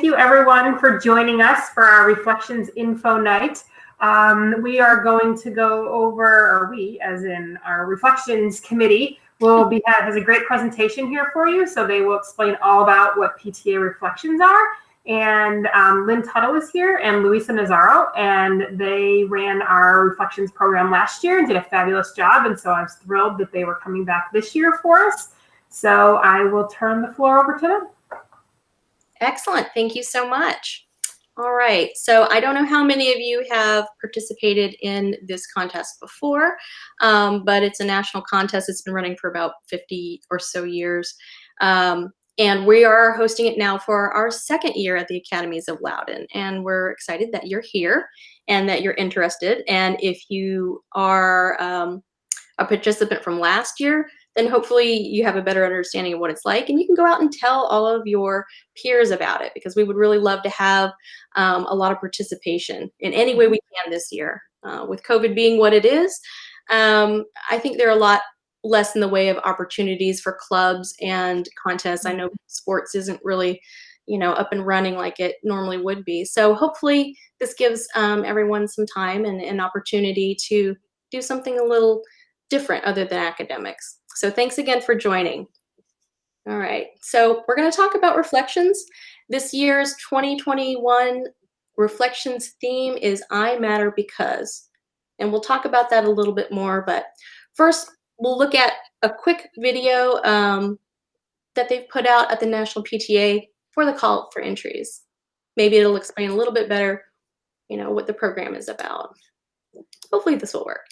thank you everyone for joining us for our Reflections Info Night. We are going to go over, or we, as in our Reflections Committee, has a great presentation here for you. So they will explain all about what PTA reflections are. And Lynn Tuttle is here and Luisa Nazaro, and they ran our reflections program last year and did a fabulous job. And so I was thrilled that they were coming back this year for us. So I will turn the floor over to them. Excellent. Thank you so much. All right. So I don't know how many of you have participated in this contest before, but it's a national contest. It's been running for about 50 or so years. And we are hosting it now for our second year at the Academies of Loudoun. And we're excited that you're here and that you're interested. And if you are a participant from last year, then hopefully you have a better understanding of what it's like. And you can go out and tell all of your peers about it, because we would really love to have a lot of participation in any way we can this year. With COVID being what it is, I think there are a lot less in the way of opportunities for clubs and contests. I know sports isn't really, up and running like it normally would be. So hopefully this gives everyone some time and an opportunity to do something a little different other than academics. So thanks again for joining. All right, so we're going to talk about reflections. This year's 2021 reflections theme is I Matter Because, and we'll talk about that a little bit more, but first we'll look at a quick video that they've put out at the National PTA for the call for entries. Maybe it'll explain a little bit better, what the program is about. Hopefully this will work.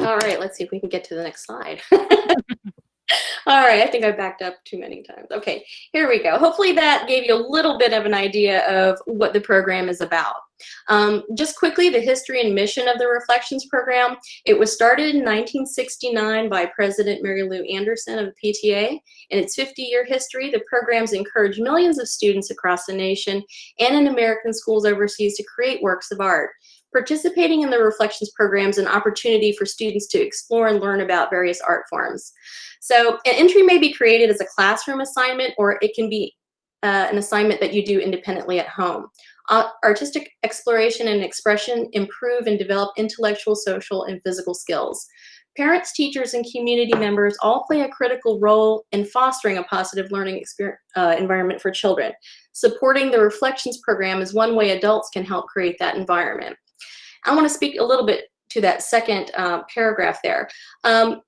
All right, let's see if we can get to the next slide. All right, I think I backed up too many times. Okay, here we go. Hopefully that gave you a little bit of an idea of what the program is about. Just quickly, the history and mission of the Reflections program. It was started in 1969 by President Mary Lou Anderson of the PTA. In its 50-year history, the program's encouraged millions of students across the nation and in American schools overseas to create works of art. Participating in the Reflections program is an opportunity for students to explore and learn about various art forms. So an entry may be created as a classroom assignment, or it can be an assignment that you do independently at home. Artistic exploration and expression improve and develop intellectual, social, and physical skills. Parents, teachers, and community members all play a critical role in fostering a positive learning environment for children. Supporting the Reflections program is one way adults can help create that environment. I want to speak a little bit to that second paragraph there.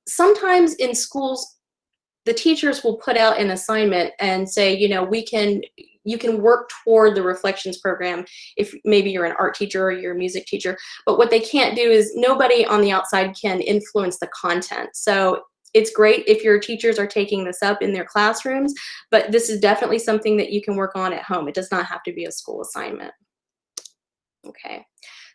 Sometimes in schools, the teachers will put out an assignment and say, you can work toward the Reflections program if maybe you're an art teacher or you're a music teacher. But what they can't do is nobody on the outside can influence the content. So it's great if your teachers are taking this up in their classrooms, but this is definitely something that you can work on at home. It does not have to be a school assignment. Okay.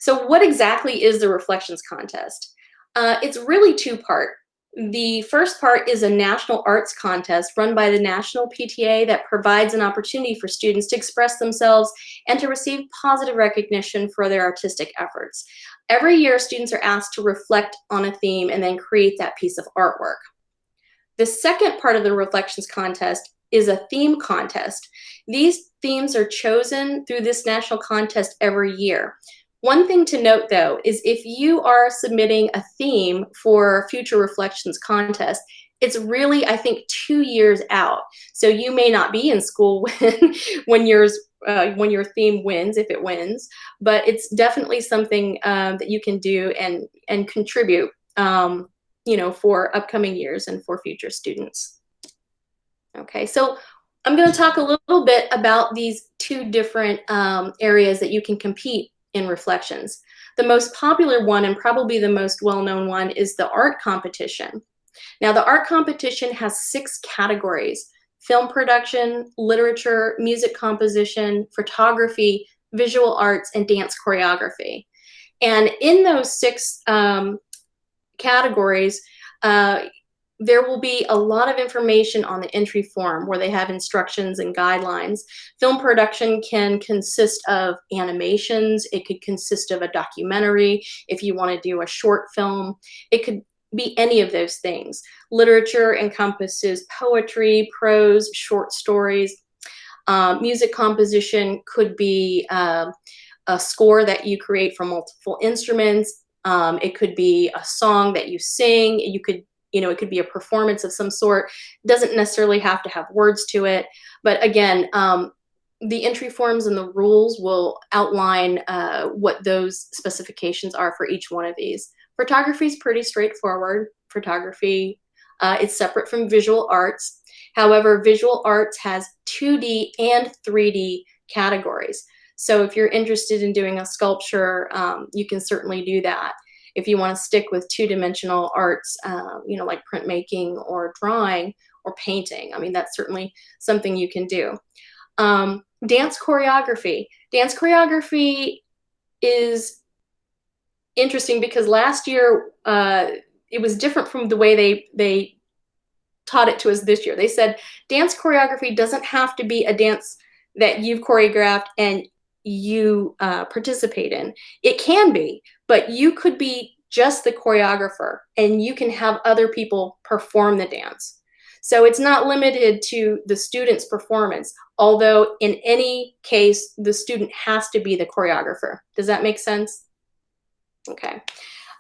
So what exactly is the Reflections contest? It's really two-part. The first part is a national arts contest run by the National PTA that provides an opportunity for students to express themselves and to receive positive recognition for their artistic efforts. Every year, students are asked to reflect on a theme and then create that piece of artwork. The second part of the Reflections contest is a theme contest. These themes are chosen through this national contest every year. One thing to note, though, is if you are submitting a theme for Future Reflections contest, it's really, I think, 2 years out. So you may not be in school when your theme wins, if it wins, but it's definitely something that you can do and contribute, for upcoming years and for future students. Okay, so I'm going to talk a little bit about these two different areas that you can compete in reflections. The most popular one, and probably the most well-known one, is the art competition. Now, the art competition has 6 categories: film production, literature, music composition, photography, visual arts, and dance choreography. And in those 6 categories, there will be a lot of information on the entry form where they have instructions and guidelines. Film production can consist of animations. It could consist of a documentary if you want to do a short film. It could be any of those things. Literature encompasses poetry, prose, short stories. Music composition could be a score that you create for multiple instruments. It could be a song that you sing. It could be a performance of some sort. It doesn't necessarily have to have words to it. But again, the entry forms and the rules will outline what those specifications are for each one of these. Photography is pretty straightforward. Photography is separate from visual arts. However, visual arts has 2D and 3D categories. So if you're interested in doing a sculpture, you can certainly do that. If you want to stick with 2-dimensional arts, like printmaking or drawing or painting, I mean, that's certainly something you can do. Dance choreography. Dance choreography is interesting because last year it was different from the way they taught it to us this year. They said dance choreography doesn't have to be a dance that you've choreographed and you participate in. It can be, but you could be just the choreographer and you can have other people perform the dance. So it's not limited to the student's performance, although in any case, the student has to be the choreographer. Does that make sense? Okay.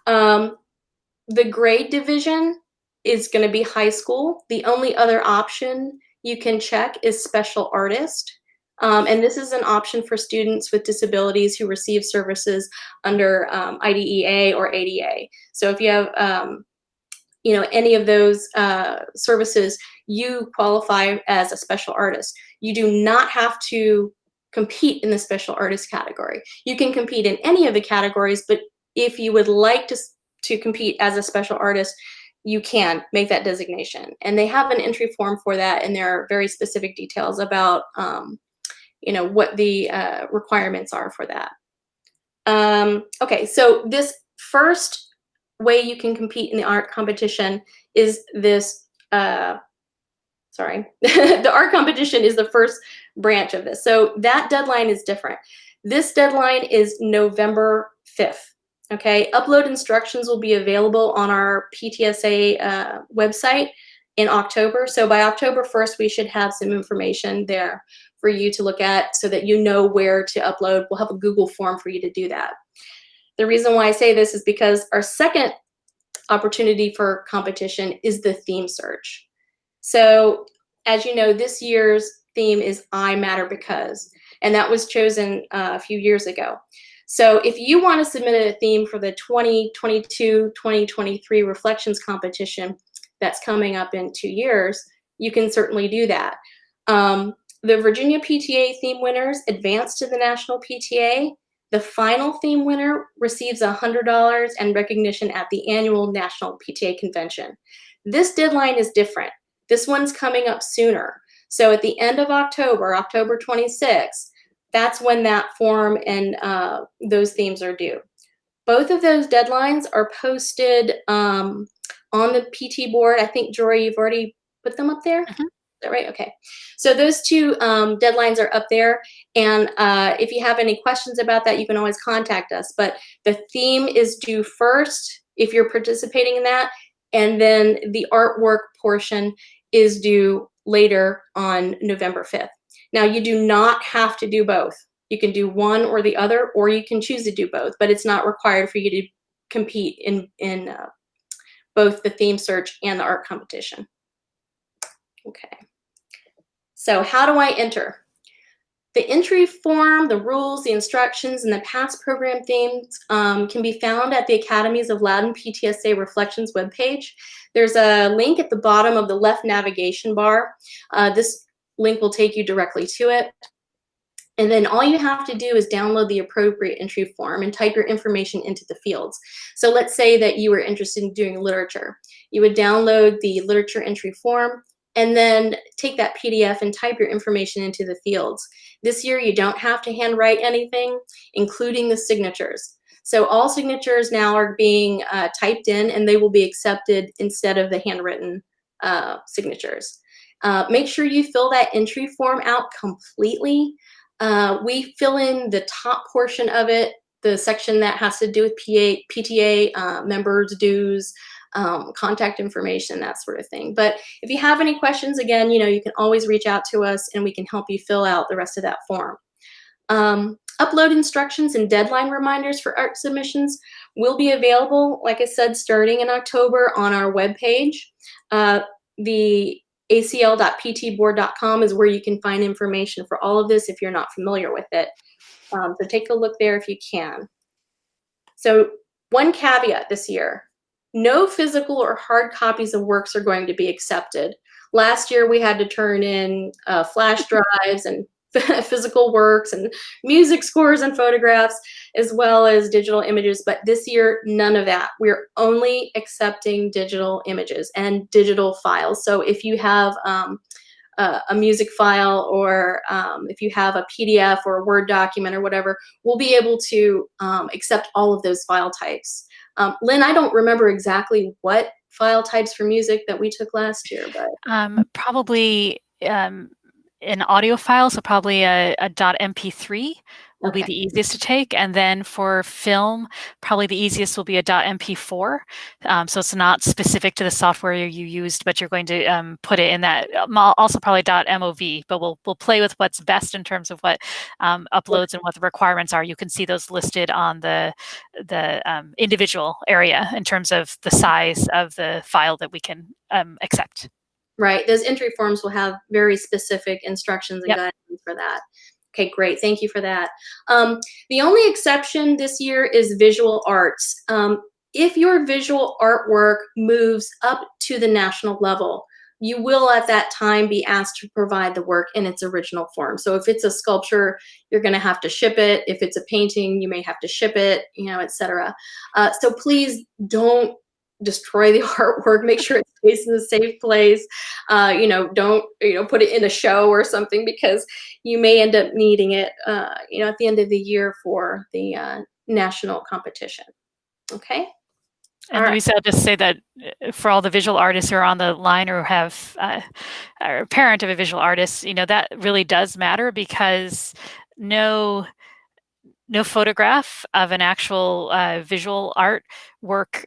The grade division is going to be high school. The only other option you can check is special artist. And this is an option for students with disabilities who receive services under IDEA or ADA. So if you have any of those services, you qualify as a special artist. You do not have to compete in the special artist category. You can compete in any of the categories, but if you would like to compete as a special artist, you can make that designation. And they have an entry form for that, and there are very specific details about what the requirements are for that. Okay, so this first way you can compete in the art competition is this, the art competition is the first branch of this. So that deadline is different. This deadline is November 5th. Okay, upload instructions will be available on our PTSA website in October. So by October 1st, we should have some information there for you to look at so that you know where to upload. We'll have a Google form for you to do that. The reason why I say this is because our second opportunity for competition is the theme search. So as you know, this year's theme is I Matter Because, and that was chosen a few years ago. So if you want to submit a theme for the 2022-2023 Reflections competition that's coming up in 2 years, you can certainly do that. The Virginia PTA theme winners advance to the National PTA. The final theme winner receives $100 and recognition at the annual National PTA Convention. This deadline is different. This one's coming up sooner. So at the end of October, October 26th, that's when that form and those themes are due. Both of those deadlines are posted on the PT board. I think, Jory, you've already put them up there? Mm-hmm. Is that right? Okay. So those two deadlines are up there. And if you have any questions about that, you can always contact us. But the theme is due first if you're participating in that. And then the artwork portion is due later on November 5th. Now, you do not have to do both. You can do one or the other, or you can choose to do both, but it's not required for you to compete in both the theme search and the art competition. Okay. So how do I enter? The entry form, the rules, the instructions, and the past program themes can be found at the Academies of Loudoun PTSA Reflections webpage. There's a link at the bottom of the left navigation bar. This link will take you directly to it. And then all you have to do is download the appropriate entry form and type your information into the fields. So let's say that you were interested in doing literature. You would download the literature entry form and then take that PDF and type your information into the fields. This year, you don't have to handwrite anything, including the signatures. So all signatures now are being typed in, and they will be accepted instead of the handwritten signatures. Make sure you fill that entry form out completely. We fill in the top portion of it, the section that has to do with PTA members' dues, contact information, that sort of thing. But if you have any questions, again, you can always reach out to us and we can help you fill out the rest of that form. Upload instructions and deadline reminders for art submissions will be available, like I said, starting in October on our webpage. The acl.ptboard.com is where you can find information for all of this if you're not familiar with it. So take a look there if you can. So one caveat this year, no physical or hard copies of works are going to be accepted. Last year we had to turn in flash drives and physical works and music scores and photographs, as well as digital images. But this year, none of that. We're only accepting digital images and digital files. So if you have a music file, or if you have a PDF or a Word document or whatever, we'll be able to accept all of those file types. Lynn, I don't remember exactly what file types for music that we took last year, but probably an audio file, so probably a .mp3 will be the easiest to take, and then for film, probably the easiest will be a .mp4. So it's not specific to the software you used, but you're going to put it in that. Also probably .mov, but we'll play with what's best in terms of what uploads and what the requirements are. You can see those listed on the individual area in terms of the size of the file that we can accept. Right, those entry forms will have very specific instructions and guidelines for that. Okay, great, thank you for that. The only exception this year is visual arts. If your visual artwork moves up to the national level, you will at that time be asked to provide the work in its original form. So if it's a sculpture, you're gonna have to ship it. If it's a painting, you may have to ship it, etc. So please don't destroy the artwork. Make sure it stays in a safe place. Don't put it in a show or something, because you may end up needing it at the end of the year for the national competition. Okay. And Louisa, I'll just say that for all the visual artists who are on the line or have are a parent of a visual artist, that really does matter, because no photograph of an actual visual art work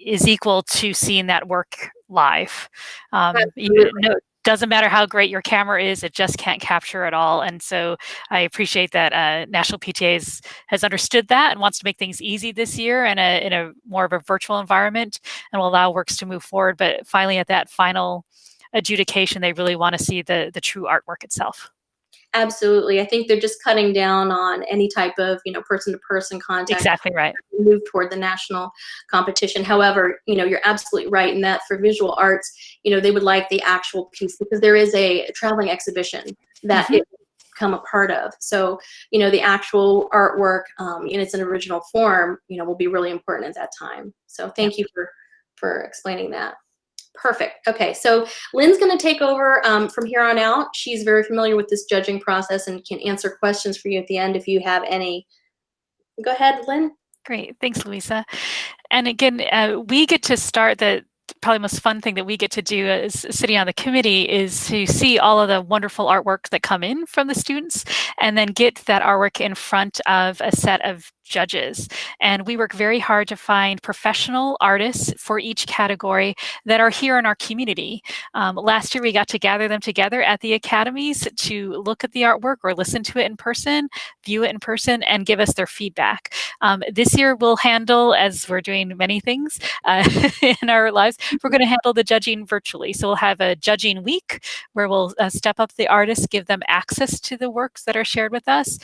is equal to seeing that work live. Doesn't matter how great your camera is, it just can't capture it all. And so I appreciate that National PTA has understood that and wants to make things easy this year in a more of a virtual environment, and will allow works to move forward. But finally, at that final adjudication, they really want to see the true artwork itself. Absolutely. I think they're just cutting down on any type of, person-to-person contact. Exactly right. Move toward the national competition. However, you're absolutely right in that for visual arts, they would like the actual piece, because there is a traveling exhibition that it will become a part of. So, the actual artwork in its original form, will be really important at that time. So thank you for explaining that. Perfect. Okay, so Lynn's going to take over from here on out. She's very familiar with this judging process and can answer questions for you at the end if you have any. Go ahead, Lynn. Great. Thanks, Louisa. And again, we get to start the probably most fun thing that we get to do as sitting on the committee is to see all of the wonderful artwork that come in from the students and then get that artwork in front of a set of judges. And we work very hard to find professional artists for each category that are here in our community. Last year, we got to gather them together at the Academies to look at the artwork or listen to it in person, view it in person, and give us their feedback. This year, we'll handle, as we're doing many things in our lives, we're going to handle the judging virtually. So we'll have a judging week where we'll step up the artists, give them access to the works that are shared with us,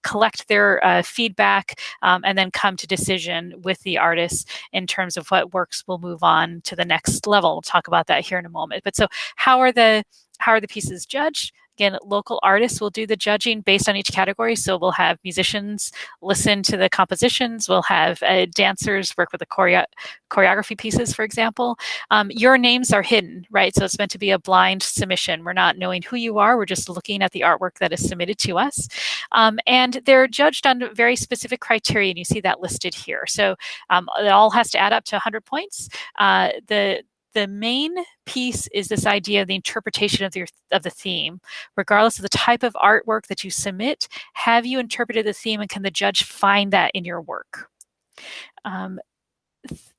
collect their feedback, and then come to decision with the artists in terms of what works will move on to the next level. We'll talk about that here in a moment. But so how are the pieces judged? Again, local artists will do the judging based on each category. So we'll have musicians listen to the compositions. We'll have dancers work with the choreography pieces, for example. Your names are hidden, right? So it's meant to be a blind submission. We're not knowing who you are. We're just looking at the artwork that is submitted to us. And they're judged on very specific criteria, and you see that listed here. So it all has to add up to 100 points. The main piece is this idea of the interpretation of the theme. Regardless of the type of artwork that you submit, have you interpreted the theme, and can the judge find that in your work?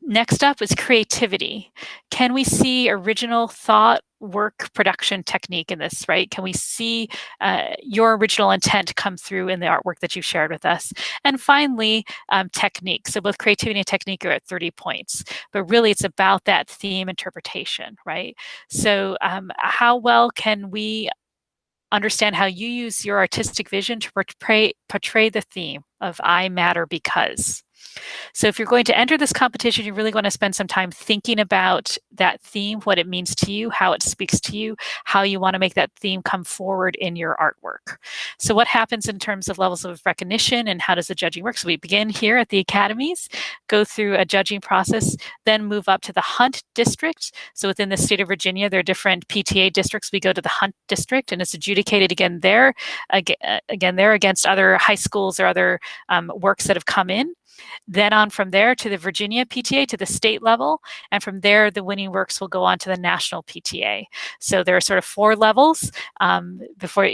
Next up is creativity. Can we see original thought, work, production technique in this, right? Can we see your original intent come through in the artwork that you've shared with us? And finally, technique. So both creativity and technique are at 30 points, but really it's about that theme interpretation, right? So how well can we understand how you use your artistic vision to portray the theme of I matter because? So if you're going to enter this competition, you're really going to spend some time thinking about that theme, what it means to you, how it speaks to you, how you want to make that theme come forward in your artwork. So what happens in terms of levels of recognition and how does the judging work? So we begin here at the Academies, go through a judging process, then move up to the Hunt District. So within the state of Virginia, there are different PTA districts. We go to the Hunt District, and it's adjudicated again there against other high schools or other works that have come in. Then on from there to the Virginia PTA, to the state level, and from there the winning works will go on to the national PTA. So there are sort of 4 levels before,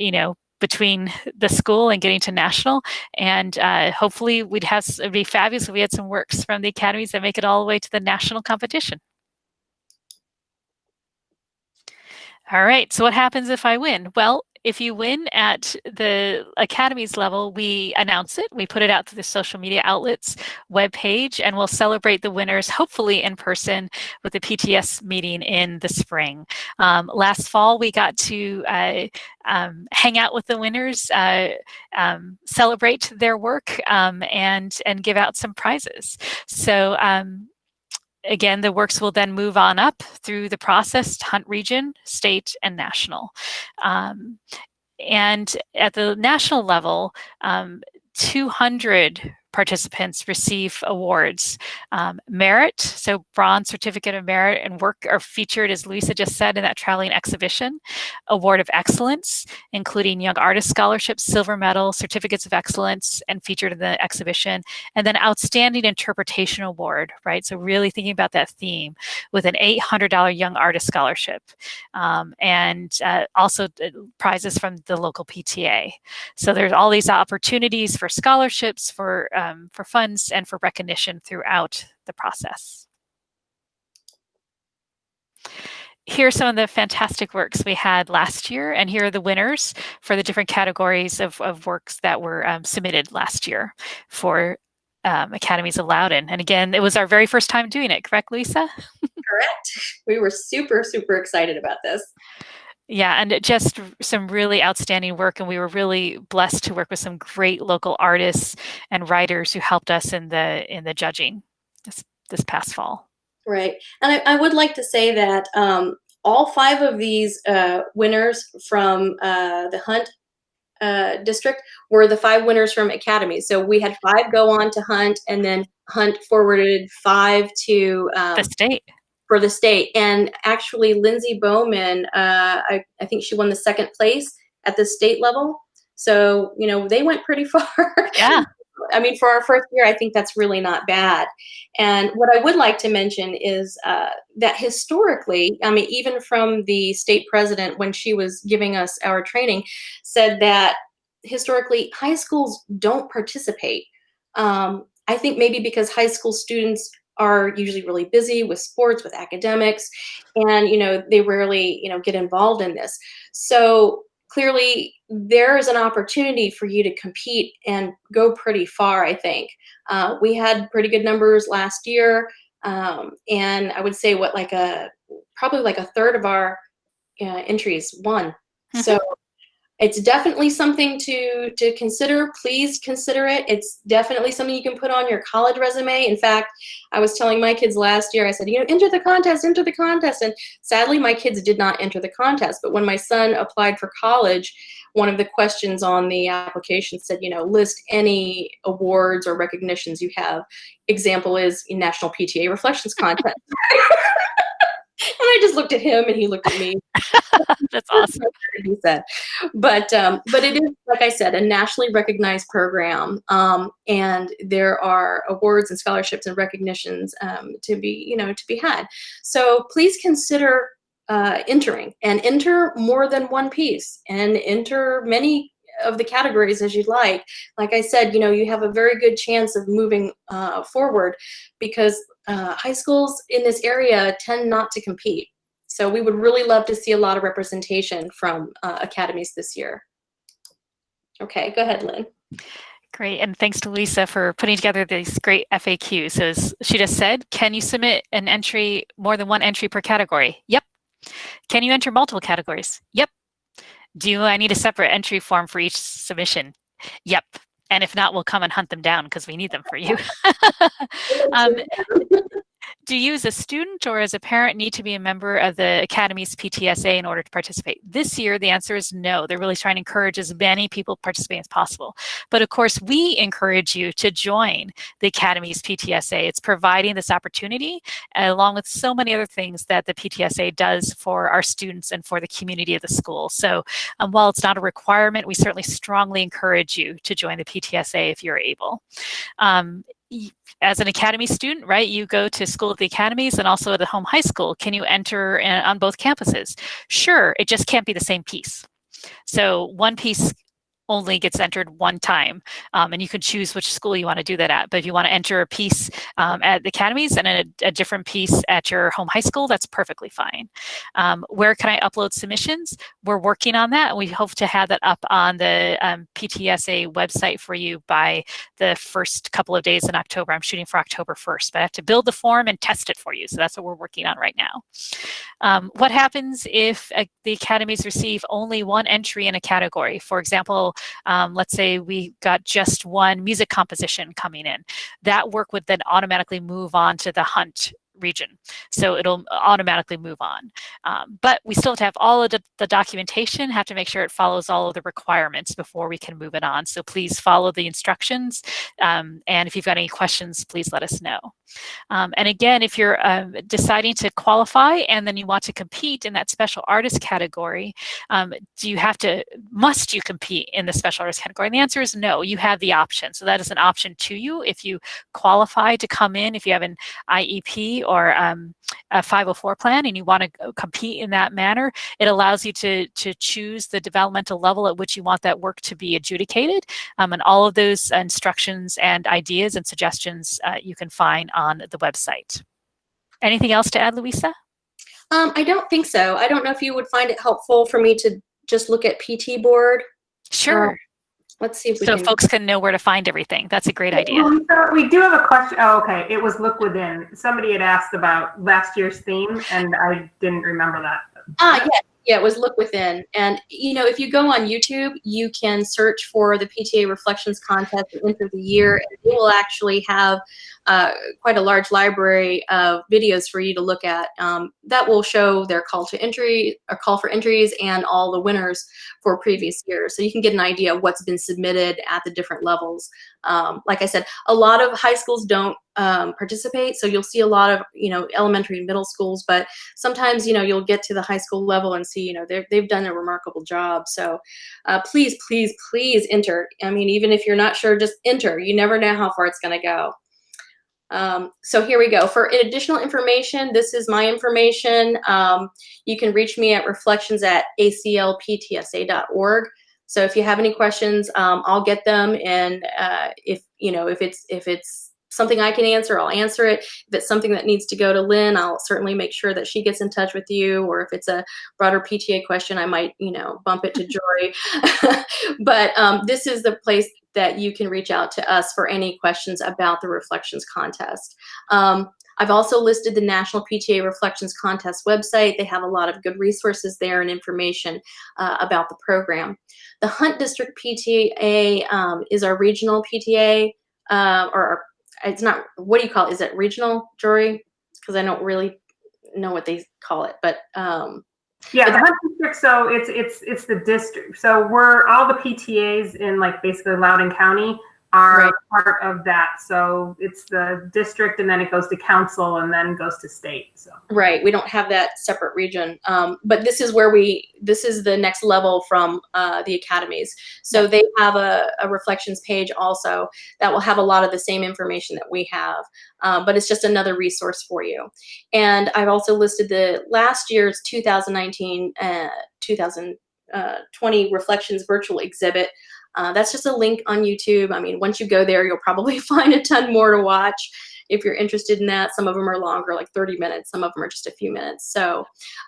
between the school and getting to national, and hopefully it'd be fabulous if we had some works from the Academies that make it all the way to the national competition. All right, so what happens if I win? Well, if you win at the Academies level, we announce it. We put it out to the social media outlets webpage, and we'll celebrate the winners, hopefully in person, with the PTS meeting in the spring. Last fall, we got to hang out with the winners, celebrate their work, and give out some prizes. So again, the works will then move on up through the process to Hunt Region, State, and National. And at the national level, 200 participants receive awards. Merit, so Bronze Certificate of Merit and work are featured, as Louisa just said, in that traveling exhibition. Award of Excellence, including Young Artist Scholarships, Silver Medal, Certificates of Excellence, and featured in the exhibition. And then Outstanding Interpretation Award, right? So really thinking about that theme with an $800 Young Artist Scholarship. And also prizes from the local PTA. So there's all these opportunities for scholarships, for funds, and for recognition throughout the process. Here are some of the fantastic works we had last year, and here are the winners for the different categories of works that were submitted last year for Academies of Loudoun. And again, it was our very first time doing it, correct, Lisa? Correct. We were super, super excited about this. Yeah, and just some really outstanding work, and we were really blessed to work with some great local artists and writers who helped us in the judging this past fall. Right, and I would like to say that all 5 of these winners from the Hunt district were the 5 winners from Academy. So we had 5 go on to Hunt, and then Hunt forwarded 5 to the state. For the state. And actually Lindsay Bowman, I think she won the 2nd place at the state level. So, they went pretty far. Yeah. I mean, for our first year, I think that's really not bad. And what I would like to mention is that historically, I mean, even from the state president, when she was giving us our training, said that historically high schools don't participate. I think maybe because high school students are usually really busy with sports, with academics, and they rarely get involved in this. So clearly there is an opportunity for you to compete and go pretty far, I think. We had pretty good numbers last year, and I would say probably like a third of our entries won. So it's definitely something to consider. Please consider it. It's definitely something you can put on your college resume. In fact, I was telling my kids last year, I said, enter the contest, enter the contest. And sadly, my kids did not enter the contest. But when my son applied for college, one of the questions on the application said, list any awards or recognitions you have. Example is a National PTA Reflections Contest. And I just looked at him and he looked at me. That's awesome. He said, but it is, like I said, a nationally recognized program, and there are awards and scholarships and recognitions to be had. So please consider entering, and enter more than one piece, and enter many of the categories as you'd like. Like I said, you have a very good chance of moving forward, because high schools in this area tend not to compete. So we would really love to see a lot of representation from academies this year. Okay, go ahead, Lynn. Great, and thanks to Lisa for putting together these great FAQs. So as she just said, can you submit an entry, more than one entry per category? Yep. Can you enter multiple categories? Yep. Do I need a separate entry form for each submission? Yep. And if not, we'll come and hunt them down because we need them for you. Do you as a student or as a parent need to be a member of the Academy's PTSA in order to participate? This year, the answer is no. They're really trying to encourage as many people participating as possible. But of course, we encourage you to join the Academy's PTSA. It's providing this opportunity, along with so many other things that the PTSA does for our students and for the community of the school. So while it's not a requirement, we certainly strongly encourage you to join the PTSA if you're able. As an Academy student, right, you go to school at the Academies and also at the home high school. Can you enter on both campuses? Sure, it just can't be the same piece. So one piece only gets entered one time, and you can choose which school you want to do that at. But if you want to enter a piece at the Academies and a different piece at your home high school, that's perfectly fine. Where can I upload submissions? We're working on that, and we hope to have that up on the PTSA website for you by the first couple of days in October. I'm shooting for October 1st, but I have to build the form and test it for you. So that's what we're working on right now. What happens if the Academies receive only one entry in a category? For example, let's say we got just one music composition coming in. That work would then automatically move on to the hunt region. So it'll automatically move on. But we still have to have all of the documentation, have to make sure it follows all of the requirements before we can move it on. So please follow the instructions. And if you've got any questions, please let us know. And again, if you're deciding to qualify and then you want to compete in that special artist category, must you compete in the special artist category? And the answer is no, you have the option. So that is an option to you if you qualify to come in, if you have an IEP or a 504 plan and you want to compete in that manner. It allows you to choose the developmental level at which you want that work to be adjudicated. And all of those instructions and ideas and suggestions you can find on the website. Anything else to add, Louisa? I don't think so. I don't know if you would find it helpful for me to just look at PT board. Sure. Let's see if we so can... folks can know where to find everything. That's a great idea. We do have a question. Oh, okay. It was Look Within. Somebody had asked about last year's theme, and I didn't remember that. Yeah, it was Look Within. And, if you go on YouTube, you can search for the PTA Reflections Contest at the end of the year, and it will actually have quite a large library of videos for you to look at that will show their call for entries and all the winners for previous years. So you can get an idea of what's been submitted at the different levels. Like I said, a lot of high schools don't participate, so you'll see a lot of elementary and middle schools, but sometimes you'll get to the high school level and see they've done a remarkable job. So please enter. I mean, even if you're not sure, just enter. You never know how far it's going to go. So here we go. For additional information, this is my information. You can reach me at reflections@aclptsa.org. So if you have any questions, I'll get them, and if it's something I can answer, I'll answer it. If it's something that needs to go to Lynn, I'll certainly make sure that she gets in touch with you. Or if it's a broader PTA question, I might, bump it to Jory. But this is the place that you can reach out to us for any questions about the Reflections Contest. I've also listed the National PTA Reflections Contest website. They have a lot of good resources there and information about the program. The Hunt District PTA is our regional PTA, or it's not, what do you call it? Is it regional, Jory? Because I don't really know what they call it, but yeah, the Hunt District. So it's the district. So we're all the PTAs in basically Loudoun County are part of that. So it's the district, and then it goes to council, and then goes to state. So right, we don't have that separate region, but this is where this is the next level from the academies. So they have a reflections page also that will have a lot of the same information that we have, but it's just another resource for you. And I've also listed the last year's 2019-2020 reflections virtual exhibit. That's just a link on YouTube. I mean, once you go there, you'll probably find a ton more to watch if you're interested in that. Some of them are longer, like 30 minutes. Some of them are just a few minutes. So,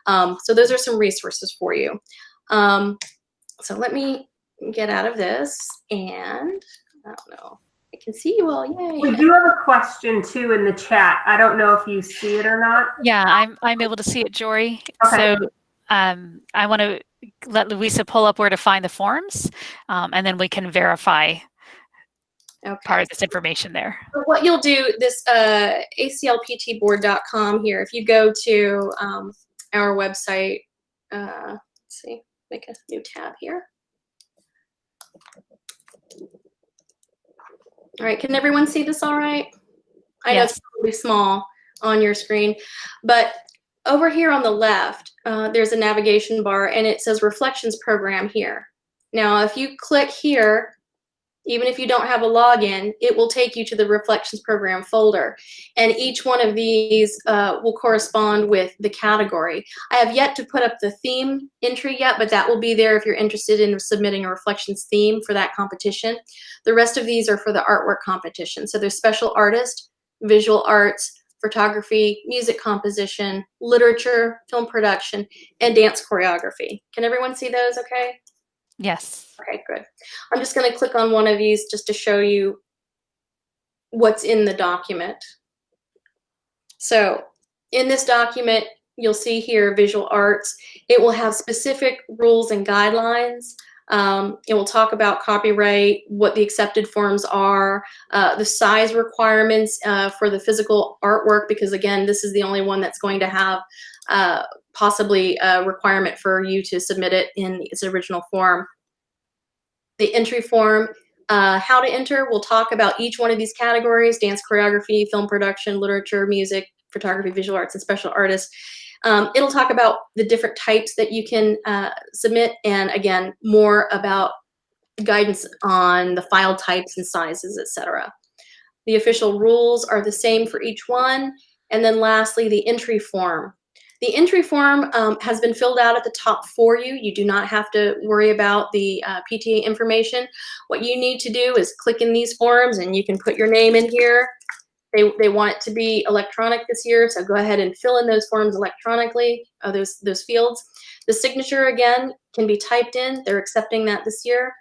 so those are some resources for you. So let me get out of this, and I don't know. I can see you all. Yay. We do have a question too in the chat. I don't know if you see it or not. Yeah, I'm able to see it, Jory. Okay. So I want to let Louisa pull up where to find the forms, and then we can verify part of this information there. So what you'll do, this aclptboard.com here, if you go to our website, let's see, make a new tab here. All right, can everyone see this all right? I know it's probably small on your screen, but over here on the left, there's a navigation bar, and it says Reflections Program here. Now, if you click here, even if you don't have a login, it will take you to the Reflections Program folder. And each one of these will correspond with the category. I have yet to put up the theme entry yet, but that will be there if you're interested in submitting a Reflections theme for that competition. The rest of these are for the artwork competition. So there's special artist, visual arts, photography, music composition, literature, film production, and dance choreography. Can everyone see those okay? Yes. Okay, good. I'm just going to click on one of these just to show you what's in the document. So in this document, you'll see here visual arts. It will have specific rules and guidelines. It will talk about copyright, what the accepted forms are, the size requirements for the physical artwork, because again, this is the only one that's going to have possibly a requirement for you to submit it in its original form. The entry form, how to enter, we'll talk about each one of these categories: dance choreography, film production, literature, music, photography, visual arts, and special artists. It'll talk about the different types that you can submit, and again, more about guidance on the file types and sizes, etc. The official rules are the same for each one. And then lastly, the entry form. The entry form has been filled out at the top for you. You do not have to worry about the PTA information. What you need to do is click in these forms, and you can put your name in here. They want it to be electronic this year, so go ahead and fill in those forms electronically, those fields. The signature, again, can be typed in. They're accepting that this year.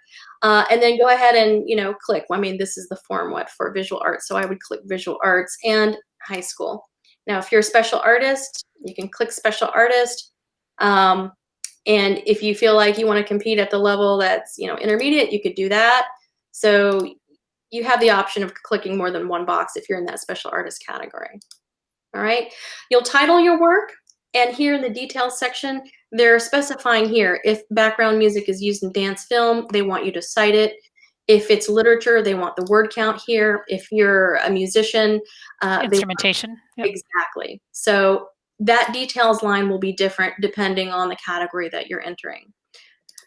And then go ahead and, click. I mean, this is the form, for visual arts, so I would click visual arts and high school. Now, if you're a special artist, you can click special artist. And if you feel like you want to compete at the level that's, intermediate, you could do that. So you have the option of clicking more than one box if you're in that special artist category. All right, you'll title your work, and here in the details section, they're specifying here if background music is used in dance film, they want you to cite it. If it's literature, they want the word count here. If you're a musician, instrumentation. Yep. Exactly. So that details line will be different depending on the category that you're entering.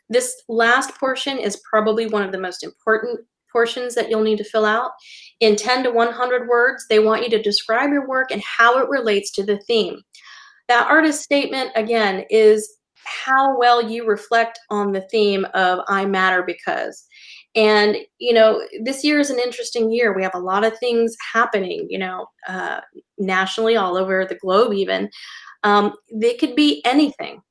This last portion is probably one of the most important portions that you'll need to fill out. In 10 to 100 words, they want you to describe your work and how it relates to the theme. That artist statement, again, is how well you reflect on the theme of I matter because. And, you know, this year is an interesting year. We have a lot of things happening, you know, nationally, all over the globe even. They could be anything.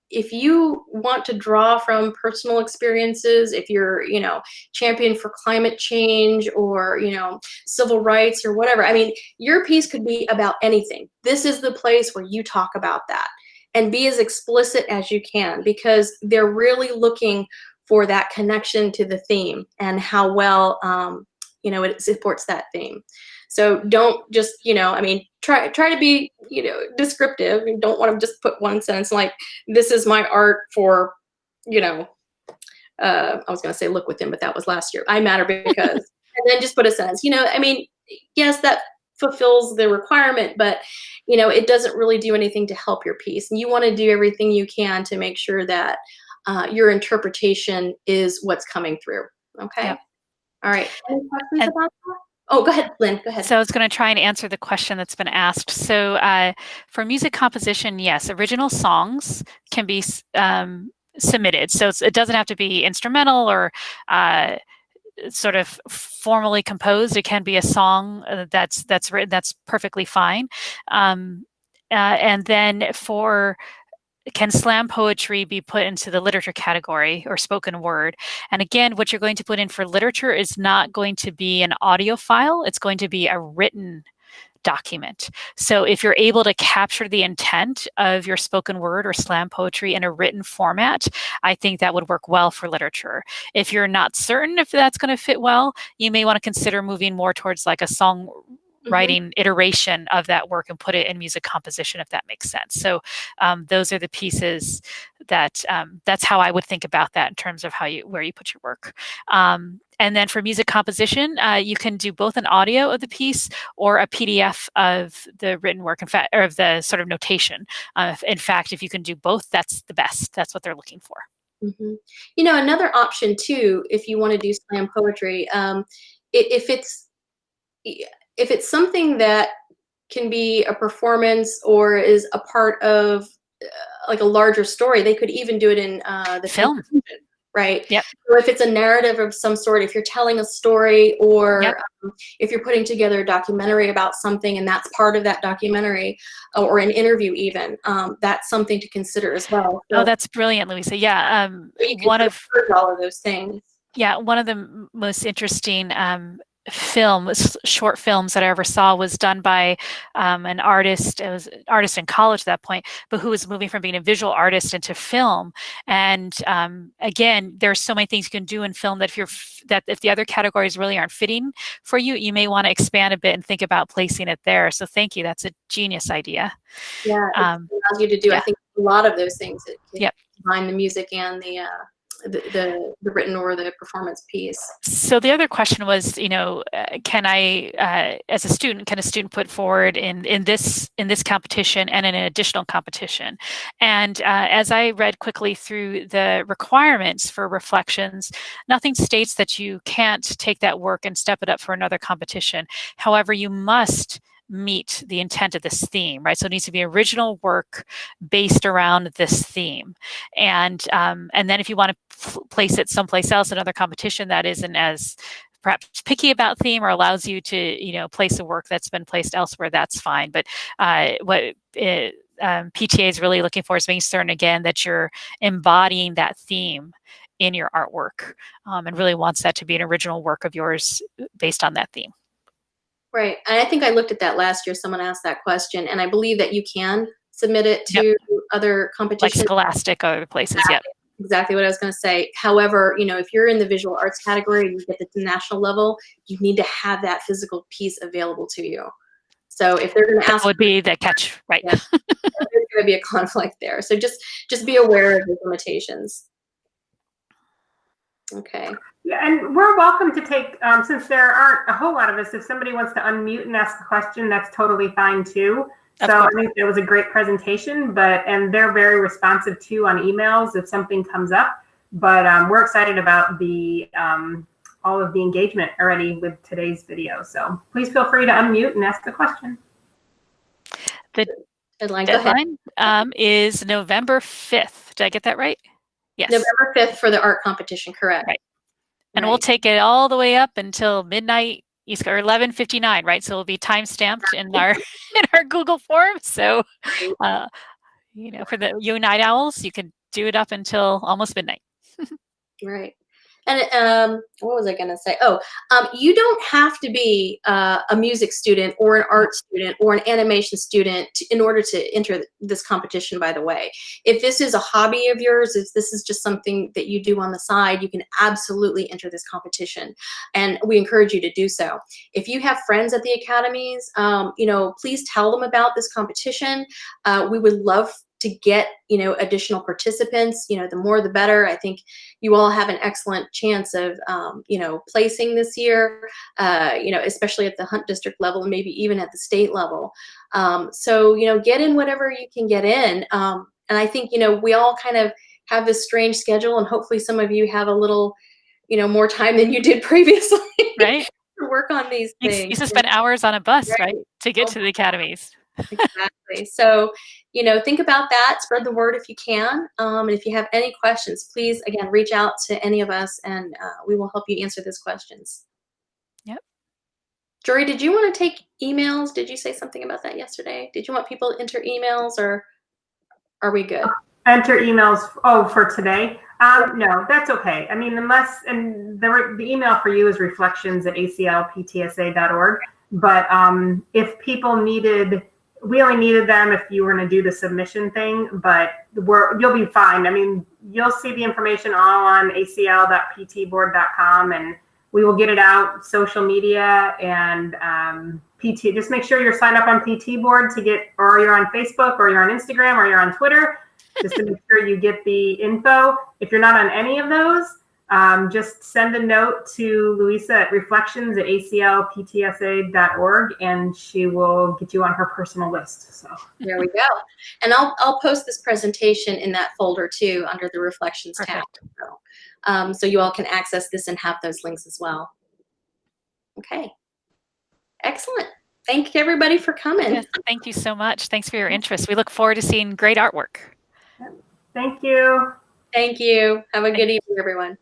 If you want to draw from personal experiences, if you're, you know, champion for climate change or, you know, civil rights or whatever, I mean, your piece could be about anything. This is the place where you talk about that and be as explicit as you can, because they're really looking for that connection to the theme and how well, you know, it supports that theme. So don't just, you know, I mean, try to be, you know, descriptive. You don't want to just put one sentence like, this is my art for, you know, I was going to say look within, but that was last year. I matter because, and then just put a sentence, you know, I mean, yes, that fulfills the requirement, but, you know, it doesn't really do anything to help your piece. And you want to do everything you can to make sure that your interpretation is what's coming through. Okay. Yep. All right. Any questions about that? Oh, go ahead, Lynn. Go ahead. So I was going to try and answer the question that's been asked. So for music composition, yes, original songs can be submitted. So it doesn't have to be instrumental or sort of formally composed. It can be a song that's written. That's perfectly fine. And then for can slam poetry be put into the literature category or spoken word? And again, what you're going to put in for literature is not going to be an audio file. It's going to be a written document. So if you're able to capture the intent of your spoken word or slam poetry in a written format, I think that would work well for literature. If you're not certain if that's going to fit well, you may want to consider moving more towards like a song writing iteration of that work and put it in music composition, if that makes sense. So those are the pieces that that's how I would think about that in terms of where you put your work. And then for music composition, you can do both an audio of the piece or a PDF of the written work, in fact, or of the sort of notation. In fact, if you can do both, that's the best. That's what they're looking for. Mm-hmm. You know, another option too, if you want to do slam poetry, if it's something that can be a performance or is a part of like a larger story, they could even do it in the film, right? Yep. So if it's a narrative of some sort, if you're telling a story or if you're putting together a documentary about something and that's part of that documentary or an interview even, that's something to consider as well. So, oh, that's brilliant, Louisa. Yeah. one of all of those things. Yeah. One of the most interesting short films that I ever saw was done by an artist. It was an artist in college at that point, but who was moving from being a visual artist into film. And again, there's so many things you can do in film that if the other categories really aren't fitting for you, you may want to expand a bit and think about placing it there. So thank you. That's a genius idea. Yeah, it allows you to do, I think, a lot of those things. Combine the music and the written or the performance piece. So the other question was, you know, can I, as a student, can a student put forward in this competition and in an additional competition? And as I read quickly through the requirements for reflections, nothing states that you can't take that work and step it up for another competition. However, you must meet the intent of this theme, right? So it needs to be original work based around this theme. And then if you want to place it someplace else, another competition that isn't as perhaps picky about theme or allows you to, you know, place a work that's been placed elsewhere, that's fine. But what PTA is really looking for is making certain, again, that you're embodying that theme in your artwork, and really wants that to be an original work of yours based on that theme. Right. And I think I looked at that last year. Someone asked that question, and I believe that you can submit it to other competitions. Like Scholastic or other places, exactly what I was going to say. However, you know, if you're in the visual arts category and you get to the national level, you need to have that physical piece available to you. So if they're going to ask, that would be the catch, right? Yeah, there's going to be a conflict there. So just be aware of the limitations. Okay. Yeah, and we're welcome to take, since there aren't a whole lot of us, if somebody wants to unmute and ask a question, that's totally fine too. So I think it was a great presentation, and they're very responsive too on emails if something comes up. But we're excited about the all of the engagement already with today's video. So please feel free to unmute and ask a question. The deadline is November 5th. Did I get that right? Yes. November 5th for the art competition, correct. Right. And we'll take it all the way up until midnight East or 11:59, right? So it'll be time stamped in our Google form. So, you know, for you night owls, you can do it up until almost midnight. Right. And what was I going to say? Oh, you don't have to be a music student or an art student or an animation student in order to enter this competition, by the way. If this is a hobby of yours, if this is just something that you do on the side, you can absolutely enter this competition. And we encourage you to do so. If you have friends at the academies, you know, please tell them about this competition. We would love to get, you know, additional participants. You know, the more the better. I think you all have an excellent chance of, you know, placing this year, you know, especially at the Hunt District level and maybe even at the state level. So, you know, get in whatever you can get in. And I think, you know, we all kind of have this strange schedule, and hopefully some of you have a little, you know, more time than you did previously. Right. To work on these things. You used to spend hours on a bus, right, to get to the academies. Exactly. So, you know, think about that, spread the word if you can. And if you have any questions, please, again, reach out to any of us, and we will help you answer those questions. Yep. Jory, did you want to take emails? Did you say something about that yesterday? Did you want people to enter emails, or are we good? Enter emails, for today? No, that's okay. I mean, and the email for you is reflections@aclptsa.org. But if people we only needed them if you were going to do the submission thing, but you'll be fine. I mean, you'll see the information all on acl.ptboard.com, and we will get it out social media and PT. Just make sure you're signed up on PT Board or you're on Facebook, or you're on Instagram, or you're on Twitter, just to make sure you get the info. If you're not on any of those, just send a note to Louisa at reflections@aclptsa.org, and she will get you on her personal list. So there we go. And I'll post this presentation in that folder too, under the Reflections tab. So you all can access this and have those links as well. Okay. Excellent. Thank you, everybody, for coming. Yes, thank you so much. Thanks for your interest. We look forward to seeing great artwork. thank you. Thank you. Have a good evening, everyone.